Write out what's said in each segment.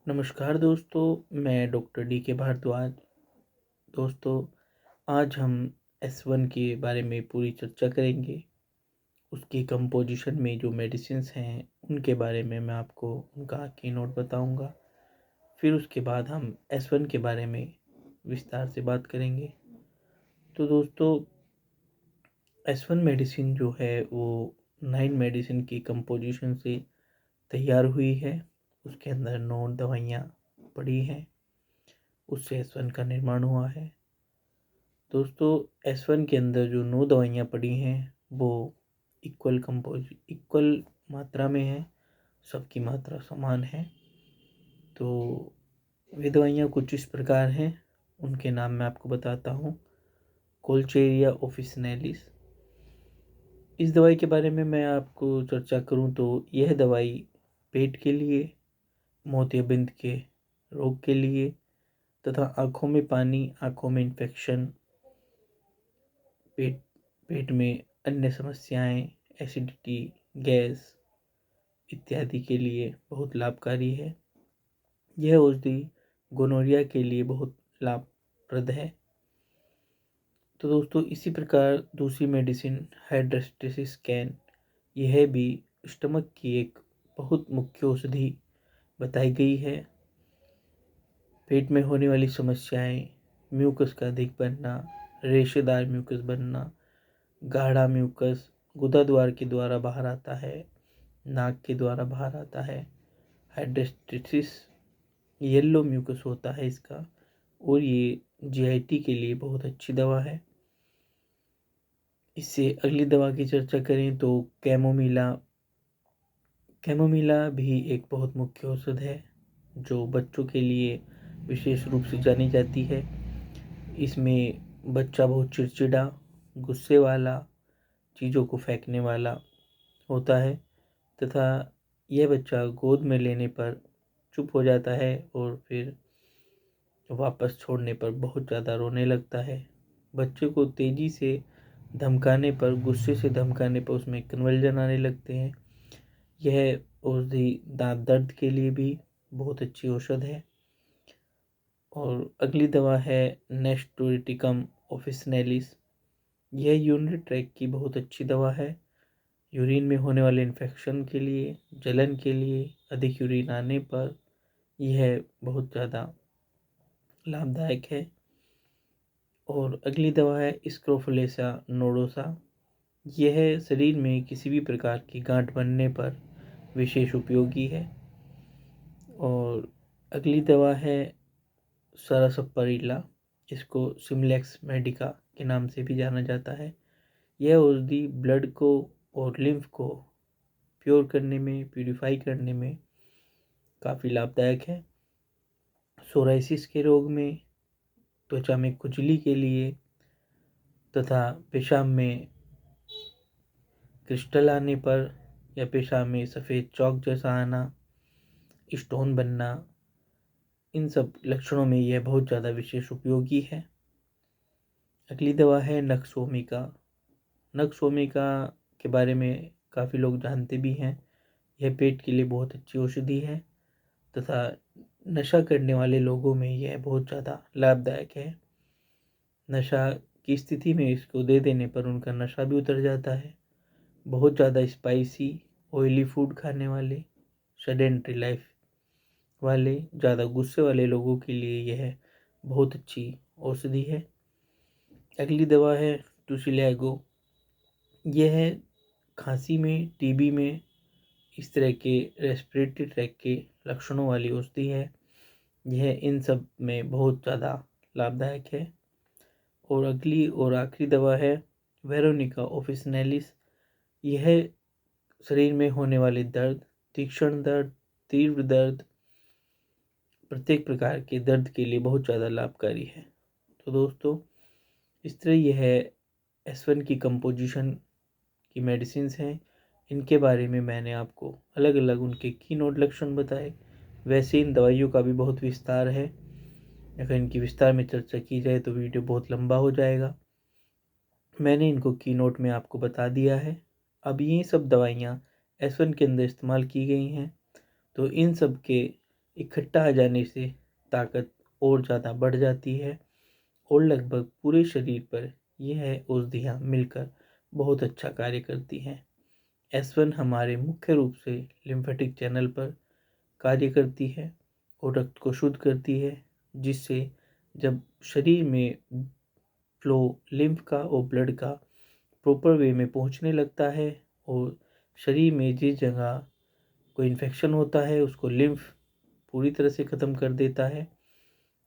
नमस्कार दोस्तों, मैं डॉक्टर डी के भारद्वाज। दोस्तों, आज हम S1 के बारे में पूरी चर्चा करेंगे। उसकी कंपोजिशन में जो मेडिसिन्स हैं उनके बारे में मैं आपको उनका कीनोट बताऊंगा। फिर उसके बाद हम S1 के बारे में विस्तार से बात करेंगे। तो दोस्तों, S1 मेडिसिन जो है वो 9 मेडिसिन की कंपोजिशन से तैयार हुई है। उसके अंदर 9 दवाइयाँ पड़ी हैं, उससे S1 का निर्माण हुआ है। दोस्तों, S1 के अंदर जो 9 दवाइयाँ पड़ी हैं वो इक्वल मात्रा में है, सबकी मात्रा समान है। तो वे दवाइयाँ कुछ इस प्रकार हैं, उनके नाम मैं आपको बताता हूँ। कोलचेरिया ऑफिसिनेलिस। इस दवाई के बारे में मैं आपको चर्चा करूँ तो यह दवाई पेट के लिए, मोतियाबिंद के रोग के लिए तथा आँखों में पानी, आँखों में इन्फेक्शन, पेट पेट में अन्य समस्याएं, एसिडिटी, गैस इत्यादि के लिए बहुत लाभकारी है। यह औषधि गोनोरिया के लिए बहुत लाभप्रद है। तो दोस्तों, इसी प्रकार दूसरी मेडिसिन हाइड्रोस्टेसिस कैन, यह भी स्टमक की एक बहुत मुख्य औषधि बताई गई है। पेट में होने वाली समस्याएं, म्यूकस का अधिक बनना, रेशेदार म्यूकस बनना, गाढ़ा म्यूकस गुदा के द्वारा बाहर आता है, नाक के द्वारा बाहर आता है। हाइड्रोस्टेसिस येलो म्यूकस होता है इसका, और ये जीआईटी के लिए बहुत अच्छी दवा है। इससे अगली दवा की चर्चा करें तो कैमोमिला। कैमोमिला भी एक बहुत मुख्य औषध है जो बच्चों के लिए विशेष रूप से जानी जाती है। इसमें बच्चा बहुत चिड़चिड़ा, गुस्से वाला, चीज़ों को फेंकने वाला होता है तथा यह बच्चा गोद में लेने पर चुप हो जाता है और फिर वापस छोड़ने पर बहुत ज़्यादा रोने लगता है। बच्चे को तेज़ी से धमकाने पर, गुस्से से धमकाने पर उसमें कन्वल्जन आने लगते हैं। यह औषधि दांत दर्द के लिए भी बहुत अच्छी औषध है। और अगली दवा है नेस्टोरिटिकम ऑफिसिनेलिस। यह यूरिनरी ट्रैक की बहुत अच्छी दवा है। यूरिन में होने वाले इन्फेक्शन के लिए, जलन के लिए, अधिक यूरिन आने पर यह बहुत ज़्यादा लाभदायक है। और अगली दवा है स्क्रोफुलेसा नोडोसा। यह शरीर में किसी भी प्रकार की गांठ बनने पर विशेष उपयोगी है। और अगली दवा है सारासप्पारिला, इसको सिमलेक्स मेडिका के नाम से भी जाना जाता है। यह औषधि ब्लड को और लिम्फ को प्योर करने में, प्यूरिफाई करने में काफ़ी लाभदायक है। सोराइसिस के रोग में, त्वचा में खुजली के लिए तथा पेशाब में क्रिस्टल आने पर या पेशाब में सफ़ेद चौक जैसा आना, स्टोन बनना, इन सब लक्षणों में यह बहुत ज़्यादा विशेष उपयोगी है। अगली दवा है नक्सोमिका। नक्सोमिका के बारे में काफ़ी लोग जानते भी हैं। यह पेट के लिए बहुत अच्छी औषधि है तथा नशा करने वाले लोगों में यह बहुत ज़्यादा लाभदायक है। नशा की स्थिति में इसको दे देने पर उनका नशा भी उतर जाता है। बहुत ज़्यादा स्पाइसी, ऑयली फूड खाने वाले, सेडेंटरी लाइफ वाले, ज़्यादा गुस्से वाले लोगों के लिए यह बहुत अच्छी औषधि है। अगली दवा है टुसिलैगो। यह खांसी में, टीबी में, इस तरह के रेस्पिरेटरी ट्रैक के लक्षणों वाली औषधि है। यह इन सब में बहुत ज़्यादा लाभदायक है। और अगली और आखिरी दवा है वेरोनिका ऑफिसिनेलिस। यह शरीर में होने वाले दर्द, तीक्ष्ण दर्द, तीव्र दर्द, प्रत्येक प्रकार के दर्द के लिए बहुत ज़्यादा लाभकारी है। तो दोस्तों, इस तरह यह S1 की कंपोजिशन की मेडिसिन्स हैं। इनके बारे में मैंने आपको अलग अलग उनके कीनोट लक्षण बताए। वैसे इन दवाइयों का भी बहुत विस्तार है। अगर इनकी विस्तार में चर्चा की जाए तो वीडियो बहुत लंबा हो जाएगा। मैंने इनको कीनोट में आपको बता दिया है। अब ये सब दवाइयाँ S1 के अंदर इस्तेमाल की गई हैं, तो इन सब के इकट्ठा आ जाने से ताकत और ज़्यादा बढ़ जाती है और लगभग पूरे शरीर पर यह औषधियाँ मिलकर बहुत अच्छा कार्य करती हैं। S1 हमारे मुख्य रूप से लिम्फेटिक चैनल पर कार्य करती है और रक्त को शुद्ध करती है, जिससे जब शरीर में फ्लो लिम्फ का और ब्लड का प्रॉपर वे में पहुंचने लगता है और शरीर में जिस जगह कोई इन्फेक्शन होता है उसको लिम्फ पूरी तरह से ख़त्म कर देता है।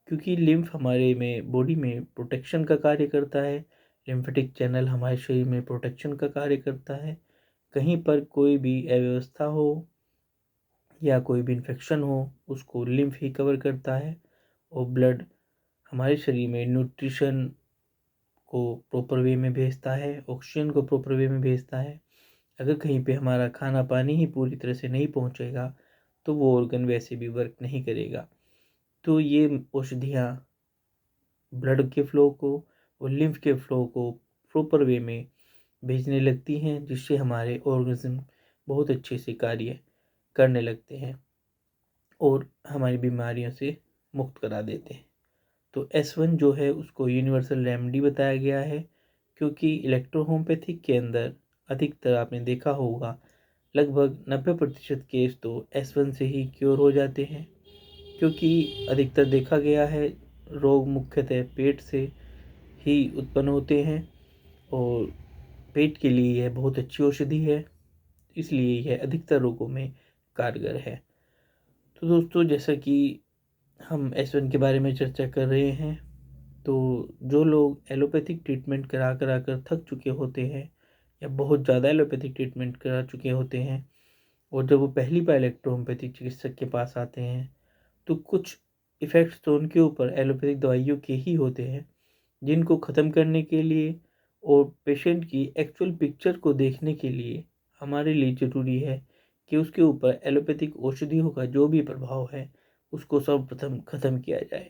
क्योंकि लिम्फ हमारे में बॉडी में प्रोटेक्शन का कार्य करता है, लिम्फेटिक चैनल हमारे शरीर में प्रोटेक्शन का कार्य करता है। कहीं पर कोई भी अव्यवस्था हो या कोई भी इन्फेक्शन हो उसको लिम्फ ही कवर करता है और ब्लड हमारे शरीर में न्यूट्रिशन को प्रॉपर वे में भेजता है, ऑक्सीजन को प्रॉपर वे में भेजता है। अगर कहीं पे हमारा खाना पानी ही पूरी तरह से नहीं पहुंचेगा तो वो ऑर्गन वैसे भी वर्क नहीं करेगा। तो ये औषधियाँ ब्लड के फ्लो को और लिम्फ के फ्लो को प्रॉपर वे में भेजने लगती हैं, जिससे हमारे ऑर्गेनिज्म बहुत अच्छे से कार्य करने लगते हैं और हमारी बीमारियों से मुक्त करा देते हैं। तो S1 जो है उसको यूनिवर्सल रेमेडी बताया गया है, क्योंकि इलेक्ट्रोहोम्योपैथिक के अंदर अधिकतर आपने देखा होगा लगभग 90% केस तो S1 से ही क्योर हो जाते हैं। क्योंकि अधिकतर देखा गया है रोग मुख्यतः पेट से ही उत्पन्न होते हैं और पेट के लिए यह बहुत अच्छी औषधि है, इसलिए यह अधिकतर रोगों में कारगर है। तो दोस्तों, जैसा कि हम S1 के बारे में चर्चा कर रहे हैं, तो जो लोग एलोपैथिक ट्रीटमेंट करा करा कर थक चुके होते हैं या बहुत ज़्यादा एलोपैथिक ट्रीटमेंट करा चुके होते हैं और जब वो पहली बार इलेक्ट्रोहोम्योपैथिक चिकित्सक के पास आते हैं तो कुछ इफ़ेक्ट्स तो उनके ऊपर एलोपैथिक दवाइयों के ही होते हैं, जिनको ख़त्म करने के लिए और पेशेंट की एक्चुअल पिक्चर को देखने के लिए हमारे लिए ज़रूरी है कि उसके ऊपर एलोपैथिक औषधियों का जो भी प्रभाव है उसको सर्वप्रथम ख़त्म किया जाए।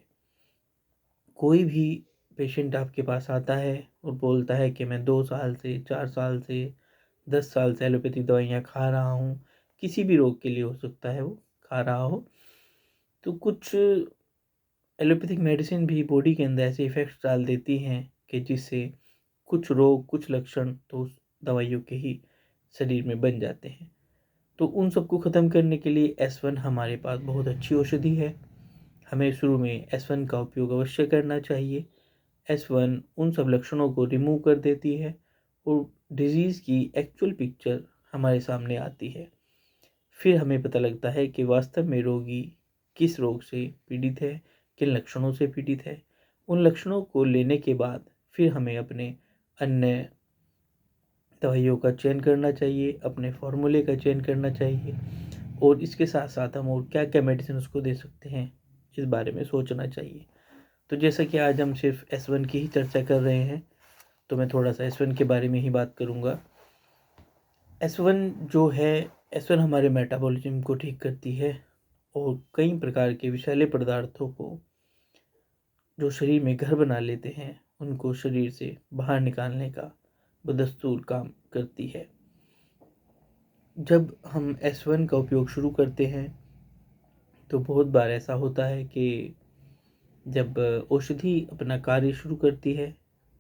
कोई भी पेशेंट आपके पास आता है और बोलता है कि मैं 2 साल से 4 साल से 10 साल से एलोपैथिक दवाइयाँ खा रहा हूँ, किसी भी रोग के लिए हो सकता है वो खा रहा हो, तो कुछ एलोपैथिक मेडिसिन भी बॉडी के अंदर ऐसे इफ़ेक्ट्स डाल देती हैं कि जिससे कुछ रोग कुछ लक्षण तो उस दवाइयों के ही शरीर में बन जाते हैं। तो उन सबको ख़त्म करने के लिए S1 हमारे पास बहुत अच्छी औषधि है। हमें शुरू में S1 का उपयोग अवश्य करना चाहिए। S1 उन सब लक्षणों को रिमूव कर देती है और डिजीज़ की एक्चुअल पिक्चर हमारे सामने आती है। फिर हमें पता लगता है कि वास्तव में रोगी किस रोग से पीड़ित है, किन लक्षणों से पीड़ित है। उन लक्षणों को लेने के बाद फिर हमें अपने अन्य दवाइयों का चयन करना चाहिए, अपने फॉर्मूले का चयन करना चाहिए और इसके साथ साथ हम और क्या क्या मेडिसिन उसको दे सकते हैं इस बारे में सोचना चाहिए। तो जैसा कि आज हम सिर्फ S1 की ही चर्चा कर रहे हैं, तो मैं थोड़ा सा S1 के बारे में ही बात करूँगा। S1 जो है, S1 हमारे मेटाबॉलिज्म को ठीक करती है और कई प्रकार के विषैले पदार्थों को जो शरीर में घर बना लेते हैं उनको शरीर से बाहर निकालने का बदस्तूर काम करती है। जब हम S1 का उपयोग शुरू करते हैं तो बहुत बार ऐसा होता है कि जब औषधि अपना कार्य शुरू करती है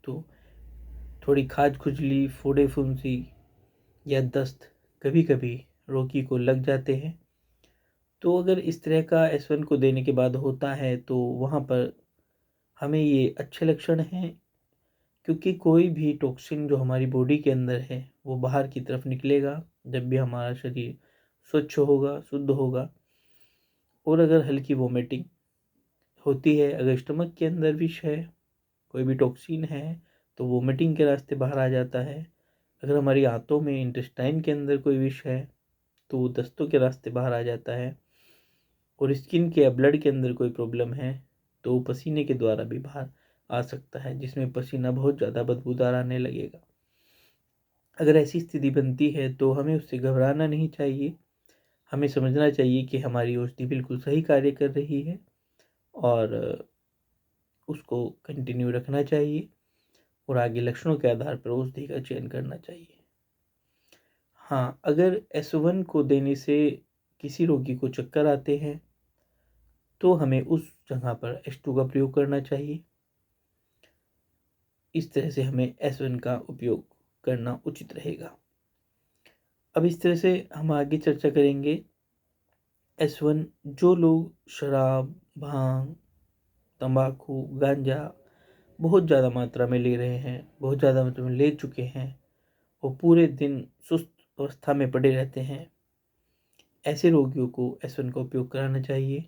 तो थोड़ी खाज खुजली, फोड़े फुंसी या दस्त कभी कभी रोगी को लग जाते हैं। तो अगर इस तरह का S1 को देने के बाद होता है तो वहाँ पर हमें ये अच्छे लक्षण हैं, क्योंकि कोई भी टॉक्सिन जो हमारी बॉडी के अंदर है वो बाहर की तरफ निकलेगा जब भी हमारा शरीर स्वच्छ होगा, शुद्ध होगा। और अगर हल्की वोमिटिंग होती है, अगर स्टमक के अंदर विष है, कोई भी टॉक्सिन है, तो वोमिटिंग के रास्ते बाहर आ जाता है। अगर हमारी आंतों में इंटेस्टाइन के अंदर कोई विष है तो वो दस्तों के रास्ते बाहर आ जाता है। और स्किन के या ब्लड के अंदर कोई प्रॉब्लम है तो वो पसीने के द्वारा भी बाहर आ सकता है, जिसमें पसीना बहुत ज़्यादा बदबूदार आने लगेगा। अगर ऐसी स्थिति बनती है तो हमें उससे घबराना नहीं चाहिए। हमें समझना चाहिए कि हमारी औषधि बिल्कुल सही कार्य कर रही है और उसको कंटिन्यू रखना चाहिए और आगे लक्षणों के आधार पर औषधि का चयन करना चाहिए। हाँ, अगर S1 को देने से किसी रोगी को चक्कर आते हैं तो हमें उस जगह पर H2 का प्रयोग करना चाहिए। इस तरह से हमें S1 का उपयोग करना उचित रहेगा। अब इस तरह से हम आगे चर्चा करेंगे। S1 जो लोग शराब, भांग, तंबाकू, गांजा बहुत ज़्यादा मात्रा में ले रहे हैं, बहुत ज़्यादा मात्रा में ले चुके हैं, वो पूरे दिन सुस्त अवस्था में पड़े रहते हैं, ऐसे रोगियों को S1 का उपयोग कराना चाहिए।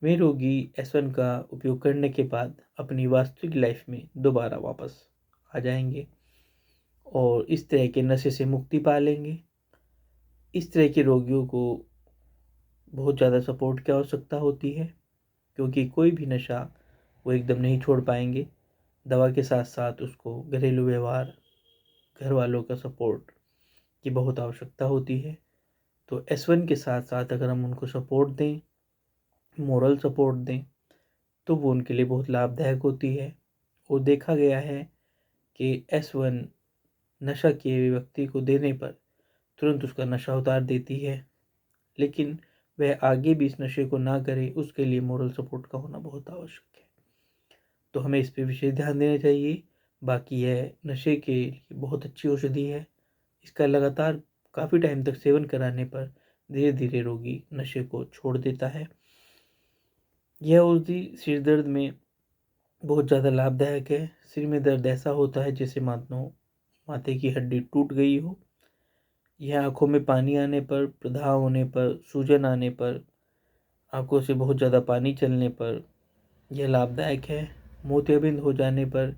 वे रोगी S1 का उपयोग करने के बाद अपनी वास्तविक लाइफ में दोबारा वापस आ जाएंगे और इस तरह के नशे से मुक्ति पा लेंगे। इस तरह के रोगियों को बहुत ज़्यादा सपोर्ट की आवश्यकता होती है, क्योंकि कोई भी नशा वो एकदम नहीं छोड़ पाएंगे। दवा के साथ साथ उसको घरेलू व्यवहार, घर वालों का सपोर्ट की बहुत आवश्यकता होती है। तो S1 के साथ साथ अगर हम उनको सपोर्ट दें, मोरल सपोर्ट दें, तो वो उनके लिए बहुत लाभदायक होती है। और देखा गया है कि S1 नशा किए व्यक्ति को देने पर तुरंत उसका नशा उतार देती है, लेकिन वह आगे भी इस नशे को ना करे, उसके लिए मोरल सपोर्ट का होना बहुत आवश्यक है। तो हमें इस पर विशेष ध्यान देना चाहिए। बाकी यह नशे के लिए बहुत अच्छी औषधि है। इसका लगातार काफ़ी टाइम तक सेवन कराने पर धीरे धीरे रोगी नशे को छोड़ देता है। यह औषधि सिर दर्द में बहुत ज़्यादा लाभदायक है। सिर में दर्द ऐसा होता है जैसे मानो माथे की हड्डी टूट गई हो। यह आँखों में पानी आने पर, प्रदाह होने पर, सूजन आने पर, आँखों से बहुत ज़्यादा पानी चलने पर यह लाभदायक है। मोतियाबिंद हो जाने पर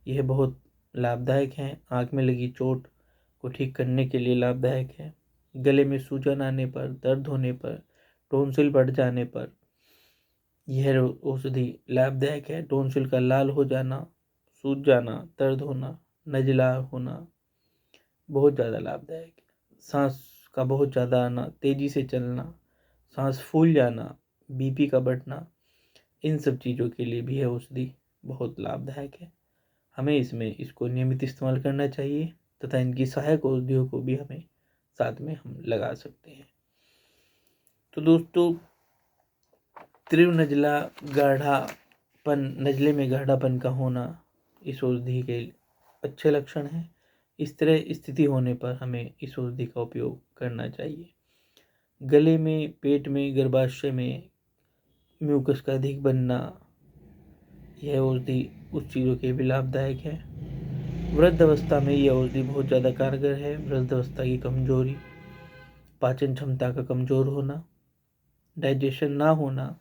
यह बहुत लाभदायक है। आँख में लगी चोट को ठीक करने के लिए लाभदायक है। गले में सूजन आने पर, दर्द होने पर, टॉन्सिल बढ़ जाने पर यह औषधि लाभदायक है। टॉन्सिल का लाल हो जाना, सूज जाना, दर्द होना, नजला होना बहुत ज़्यादा लाभदायक है। सांस का बहुत ज़्यादा आना, तेज़ी से चलना, सांस फूल जाना, बीपी का बढ़ना, इन सब चीज़ों के लिए भी यह औषधि बहुत लाभदायक है। हमें इसको नियमित इस्तेमाल करना चाहिए तथा इनकी सहायक औषधियों को भी हमें साथ में हम लगा सकते हैं। तो दोस्तों, तीव्र नजला गाढ़ापन, नजले में गाढ़ापन का होना इस औषधि के अच्छे लक्षण हैं। इस तरह स्थिति होने पर हमें इस औषधि का उपयोग करना चाहिए। गले में, पेट में, गर्भाशय में म्यूकस का अधिक बनना, यह औषधि उस चीज़ों के भी लाभदायक है। वृद्ध अवस्था में यह औषधि बहुत ज़्यादा कारगर है। वृद्ध अवस्था की कमजोरी, पाचन क्षमता का कमज़ोर होना, डाइजेशन ना होना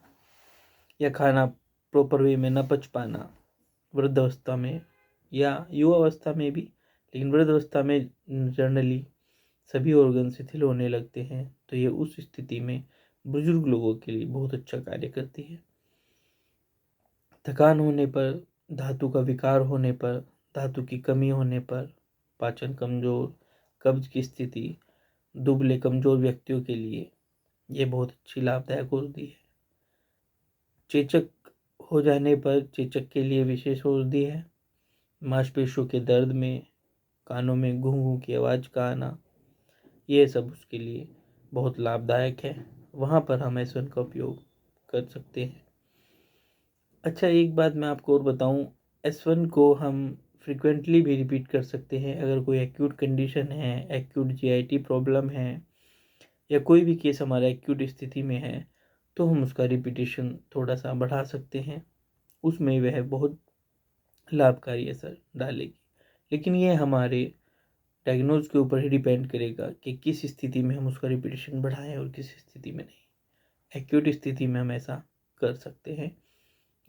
या खाना प्रॉपर वे में न पच पाना वृद्ध अवस्था में या युवा अवस्था में भी, लेकिन वृद्ध अवस्था में जनरली सभी ऑर्गन शिथिल होने लगते हैं, तो ये उस स्थिति में बुजुर्ग लोगों के लिए बहुत अच्छा कार्य करती है। थकान होने पर, धातु का विकार होने पर, धातु की कमी होने पर, पाचन कमजोर, कब्ज की स्थिति, दुबले कमजोर व्यक्तियों के लिए ये बहुत अच्छी लाभदायक औषधि है। चेचक हो जाने पर, चेचक के लिए विशेष औषधि है। मांसपेशियों के दर्द में, कानों में घूं घूं की आवाज़ का आना, ये सब उसके लिए बहुत लाभदायक है। वहाँ पर हम S1 का उपयोग कर सकते हैं। अच्छा, एक बात मैं आपको और बताऊं, S1 को हम फ्रिक्वेंटली भी रिपीट कर सकते हैं। अगर कोई एक्यूट कंडीशन है, एक्यूट GIT प्रॉब्लम है या कोई भी केस हमारा एक्यूट स्थिति में है, तो हम उसका रिपीटेशन थोड़ा सा बढ़ा सकते हैं। उसमें वह बहुत लाभकारी असर डालेगी। लेकिन ये हमारे डायग्नोज के ऊपर ही डिपेंड करेगा कि किस स्थिति में हम उसका रिपीटेशन बढ़ाएं और किस स्थिति में नहीं। एक्यूट स्थिति में हम ऐसा कर सकते हैं।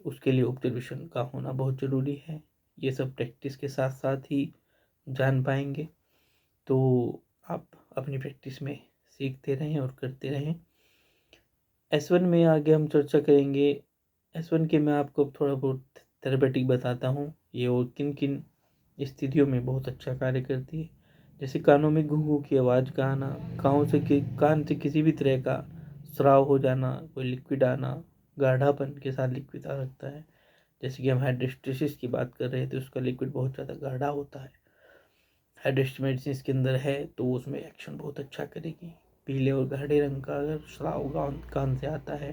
उसके लिए ऑब्जर्वेशन का होना बहुत ज़रूरी है। ये सब प्रैक्टिस के साथ साथ ही जान पाएंगे। तो आप अपनी प्रैक्टिस में सीखते रहें और करते रहें। S1 में आगे हम चर्चा करेंगे। S1 के मैं आपको थोड़ा बहुत थेरेपेटिक बताता हूँ, ये और किन किन स्थितियों में बहुत अच्छा कार्य करती है। जैसे कानों में घूं घूं की आवाज़ का आना, कान से किसी भी तरह का स्राव हो जाना, कोई लिक्विड आना, गाढ़ापन के साथ लिक्विड आ सकता है। जैसे कि हम हाइड्रोस्टेसिस की बात कर रहे थे, उसका लिक्विड बहुत ज़्यादा गाढ़ा होता है। हाइड्रोस्टेसिस मेडिसिन इसके अंदर है तो उसमें एक्शन बहुत अच्छा करेगी। पीले और गाढ़े रंग का अगर स्राव कान से आता है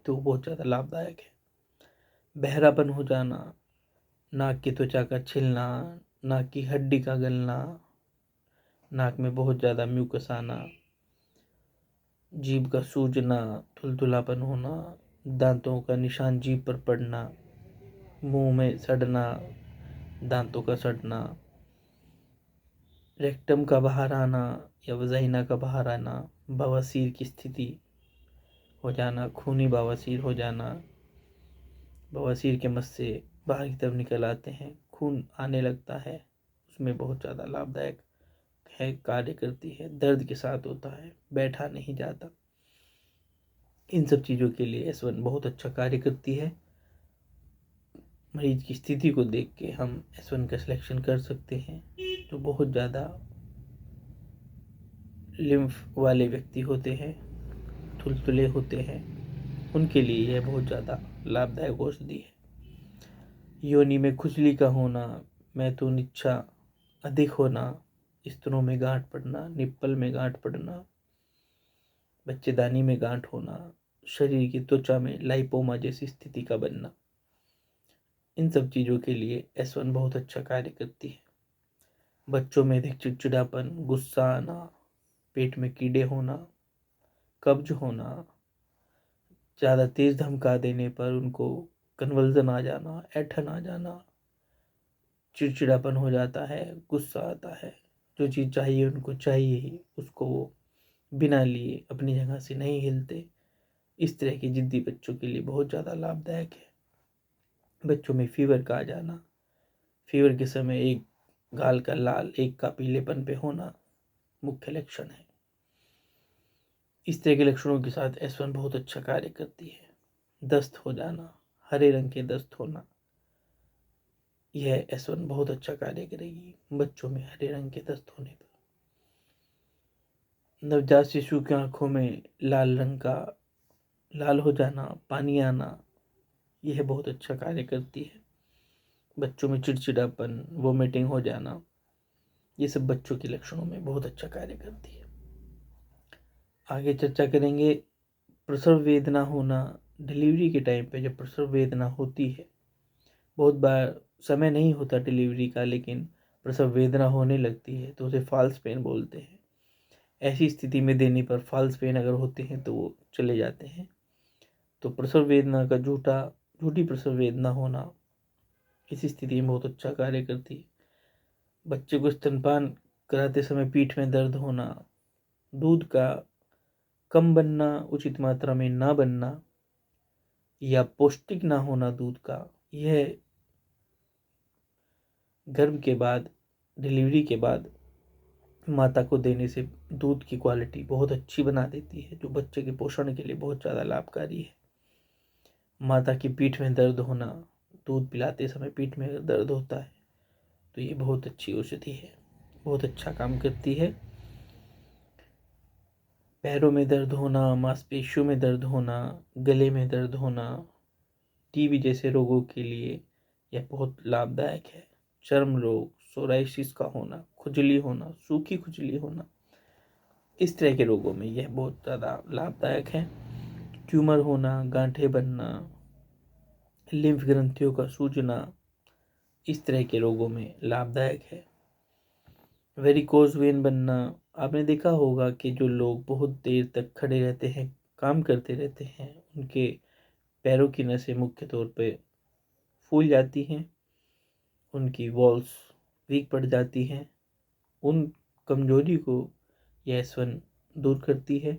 तो वो बहुत ज़्यादा लाभदायक है। बहरापन हो जाना, नाक की त्वचा का छिलना, नाक की हड्डी का गलना, नाक में बहुत ज़्यादा म्यूकस आना, जीभ का सूजना, थुलथुलापन होना, दांतों का निशान जीभ पर पड़ना, मुंह में सड़ना, दांतों का सड़ना, रेक्टम का बाहर आना या वजाइना का बाहर आना, बवासीर की स्थिति हो जाना, खूनी बवासीर हो जाना, बवासीर के मस्से बाहर की तरफ निकल आते हैं, खून आने लगता है, उसमें बहुत ज़्यादा लाभदायक है, कार्य करती है। दर्द के साथ होता है, बैठा नहीं जाता, इन सब चीज़ों के लिए S1 बहुत अच्छा कार्य करती है। मरीज की स्थिति को देख के हम S1 का सिलेक्शन कर सकते हैं। जो बहुत ज़्यादा लिम्फ वाले व्यक्ति होते हैं, थुलथुले होते हैं, उनके लिए यह बहुत ज़्यादा लाभदायक औषधि है। योनि में खुजली का होना, मैथुन इच्छा अधिक होना, स्तनों में गांठ पड़ना, निप्पल में गांठ पड़ना, बच्चेदानी में गांठ होना, शरीर की त्वचा में लाइपोमा जैसी स्थिति का बनना, इन सब चीज़ों के लिए S1 बहुत अच्छा कार्य करती है। बच्चों में अधिक चिड़चिड़ापन, गुस्सा आना, पेट में कीड़े होना, कब्ज होना, ज़्यादा तेज धमका देने पर उनको कन्वल्जन आ जाना, ऐंठन आ जाना, चिड़चिड़ापन हो जाता है, गुस्सा आता है, जो चीज़ चाहिए उनको चाहिए ही, उसको वो बिना लिए अपनी जगह से नहीं हिलते, इस तरह के जिद्दी बच्चों के लिए बहुत ज़्यादा लाभदायक है। बच्चों में फीवर का आ जाना, फीवर के समय एक गाल का लाल, एक का पीलेपन पे होना मुख्य लक्षण है। इस तरह के लक्षणों के साथ S1 बहुत अच्छा कार्य करती है। दस्त हो जाना, हरे रंग के दस्त होना, यह S1 बहुत अच्छा कार्य करेगी बच्चों में हरे रंग के दस्त होने पर। नवजात शिशु की आंखों में लाल रंग का लाल हो जाना, पानी आना, यह बहुत अच्छा कार्य करती है। बच्चों में चिड़चिड़ापन, वोमिटिंग हो जाना, ये सब बच्चों के लक्षणों में बहुत अच्छा कार्य करती है। आगे चर्चा करेंगे प्रसव वेदना होना। डिलीवरी के टाइम पे जब प्रसव वेदना होती है, बहुत बार समय नहीं होता डिलीवरी का, लेकिन प्रसव वेदना होने लगती है तो उसे फॉल्स पेन बोलते हैं। ऐसी स्थिति में देने पर फॉल्स पेन अगर होते हैं तो वो चले जाते हैं। तो प्रसव वेदना का झूठी प्रसव वेदना होना इस स्थिति में बहुत अच्छा कार्य करती है। बच्चे को स्तनपान कराते समय पीठ में दर्द होना, दूध का कम बनना, उचित मात्रा में ना बनना, या पौष्टिक ना होना दूध का, यह गर्भ के बाद, डिलीवरी के बाद माता को देने से दूध की क्वालिटी बहुत अच्छी बना देती है, जो बच्चे के पोषण के लिए बहुत ज़्यादा लाभकारी है। माता की पीठ में दर्द होना, दूध पिलाते समय पीठ में अगर दर्द होता है तो ये बहुत अच्छी औषधि है, बहुत अच्छा काम करती है। पैरों में दर्द होना, मांसपेशियों में दर्द होना, गले में दर्द होना, टीबी जैसे रोगों के लिए यह बहुत लाभदायक है। चर्म रोग, सोराइसिस का होना, खुजली होना, सूखी खुजली होना, इस तरह के रोगों में यह बहुत ज़्यादा लाभदायक है। ट्यूमर होना, गांठें बनना, लिम्फ ग्रंथियों का सूजना, इस तरह के रोगों में लाभदायक है। वेरिकोज वेन बनना, आपने देखा होगा कि जो लोग बहुत देर तक खड़े रहते हैं, काम करते रहते हैं, उनके पैरों की नसें मुख्य तौर पे फूल जाती हैं, उनकी वॉल्स वीक पड़ जाती हैं। उन कमजोरी को यह S1 दूर करती है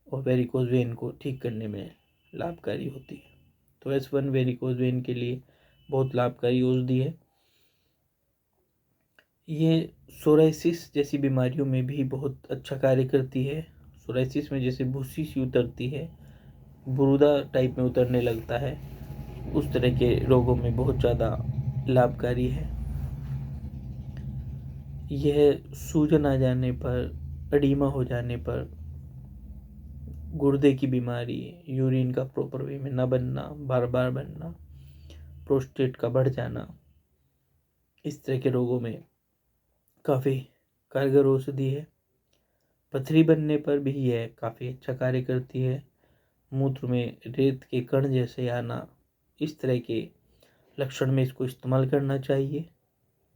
और वेरिकोज वेन को ठीक करने में लाभकारी होती है। तो S1 वेरिकोज वेन के लिए बहुत लाभकारी औषधि है। ये सोराइसिस जैसी बीमारियों में भी बहुत अच्छा कार्य करती है। सोराइसिस में जैसे भूसी सी उतरती है, बुरुदा टाइप में उतरने लगता है, उस तरह के रोगों में बहुत ज़्यादा लाभकारी है। यह सूजन आ जाने पर, एडिमा हो जाने पर, गुर्दे की बीमारी, यूरिन का प्रॉपर वे में न बनना, बार बार बनना, प्रोस्टेट का बढ़ जाना, इस तरह के रोगों में काफ़ी कारगर औषधि है। पथरी बनने पर भी यह काफ़ी अच्छा कार्य करती है। मूत्र में रेत के कण जैसे आना, इस तरह के लक्षण में इसको इस्तेमाल करना चाहिए।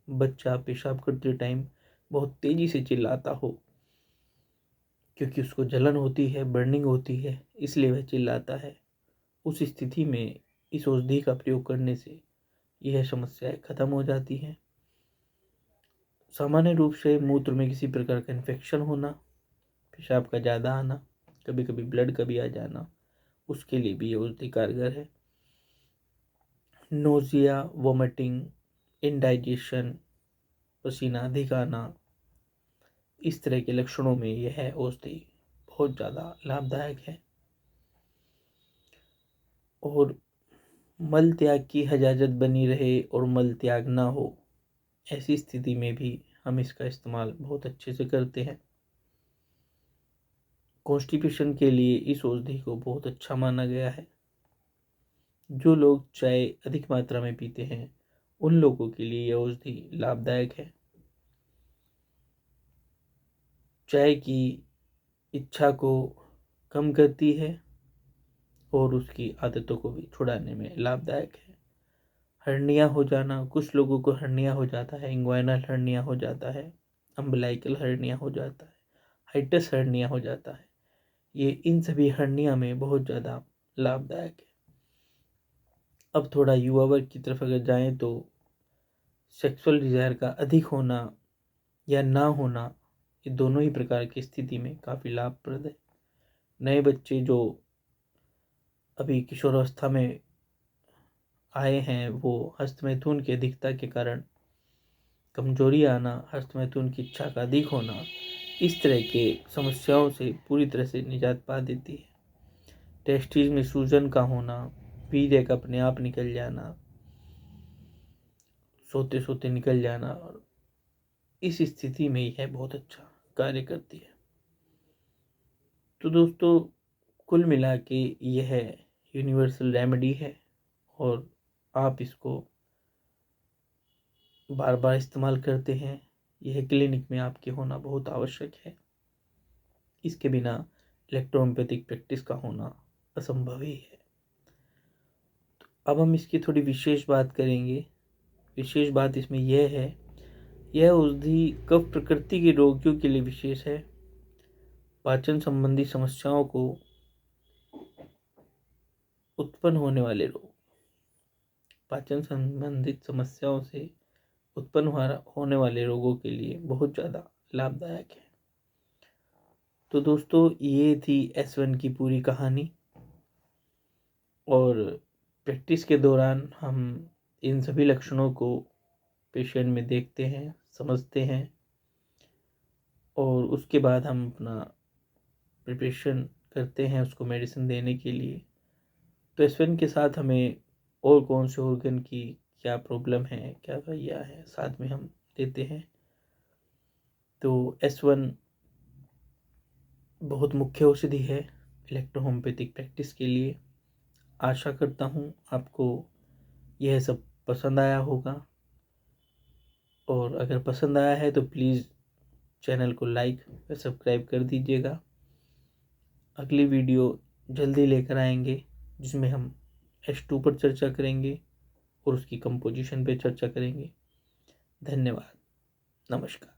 बच्चा पेशाब करते टाइम बहुत तेज़ी से चिल्लाता हो, क्योंकि उसको जलन होती है, बर्निंग होती है, इसलिए वह चिल्लाता है। उस स्थिति में इस औषधि का प्रयोग करने से यह समस्याएं खत्म हो जाती हैं। सामान्य रूप से मूत्र में किसी प्रकार का इन्फेक्शन होना, पेशाब का ज़्यादा आना, कभी कभी ब्लड का भी आ जाना, उसके लिए भी ये औषधि कारगर है। नोजिया, वोमिटिंग, इंडाइजेशन, पसीना अधिक आना, इस तरह के लक्षणों में यह औषधि बहुत ज़्यादा लाभदायक है। और मल त्याग की हजाजत बनी रहे और मल त्याग ना हो, ऐसी स्थिति में भी हम इसका इस्तेमाल बहुत अच्छे से करते हैं। कॉन्स्टिपेशन के लिए इस औषधि को बहुत अच्छा माना गया है। जो लोग चाय अधिक मात्रा में पीते हैं, उन लोगों के लिए यह औषधि लाभदायक है। चाय की इच्छा को कम करती है और उसकी आदतों को भी छुड़ाने में लाभदायक है। हर्निया हो जाना, कुछ लोगों को हर्निया हो जाता है, इंग्वाइनल हर्निया हो जाता है, अम्बिलाइकल हर्निया हो जाता है, हाइटस हर्निया हो जाता है। ये इन सभी हर्निया में बहुत ज़्यादा लाभदायक है। अब थोड़ा युवा वर्ग की तरफ अगर जाएं तो सेक्सुअल डिज़ायर का अधिक होना या ना होना, ये दोनों ही प्रकार की स्थिति में काफ़ी लाभप्रद है। नए बच्चे जो अभी किशोरावस्था में आए हैं, वो हस्तमैथुन की अधिकता के कारण कमजोरी आना, हस्तमैथुन की इच्छा का अधिक होना, इस तरह के समस्याओं से पूरी तरह से निजात पा देती है। टेस्टिस में सूजन का होना, वीर्य का अपने आप निकल जाना, सोते सोते निकल जाना, और इस स्थिति में यह बहुत अच्छा कार्य करती है। तो दोस्तों, कुल मिला के यह यूनिवर्सल रेमेडी है और आप इसको बार बार इस्तेमाल करते हैं। यह क्लिनिक में आपके होना बहुत आवश्यक है। इसके बिना इलेक्ट्रोहोम्योपैथिक प्रैक्टिस का होना असंभव ही है। तो अब हम इसकी थोड़ी विशेष बात करेंगे। विशेष बात इसमें यह है, यह औषधि कफ प्रकृति के रोगियों के लिए विशेष है। पाचन संबंधी समस्याओं को उत्पन्न होने वाले रोग, पाचन संबंधित समस्याओं से उत्पन्न होने वाले रोगों के लिए बहुत ज़्यादा लाभदायक है। तो दोस्तों, ये थी S1 की पूरी कहानी। और प्रैक्टिस के दौरान हम इन सभी लक्षणों को पेशेंट में देखते हैं, समझते हैं, और उसके बाद हम अपना प्रिपरेशन करते हैं उसको मेडिसिन देने के लिए। तो S1 के साथ हमें और कौन से ऑर्गन की क्या प्रॉब्लम है, क्या भैया है, साथ में हम देते हैं। तो S1 बहुत मुख्य औषधि है इलेक्ट्रोहोम्योपैथिक प्रैक्टिस के लिए। आशा करता हूँ आपको यह सब पसंद आया होगा, और अगर पसंद आया है तो प्लीज़ चैनल को लाइक व सब्सक्राइब कर दीजिएगा। अगली वीडियो जल्दी लेकर आएंगे, जिसमें हम H2 पर चर्चा करेंगे और उसकी कंपोजिशन पे चर्चा करेंगे। धन्यवाद। नमस्कार।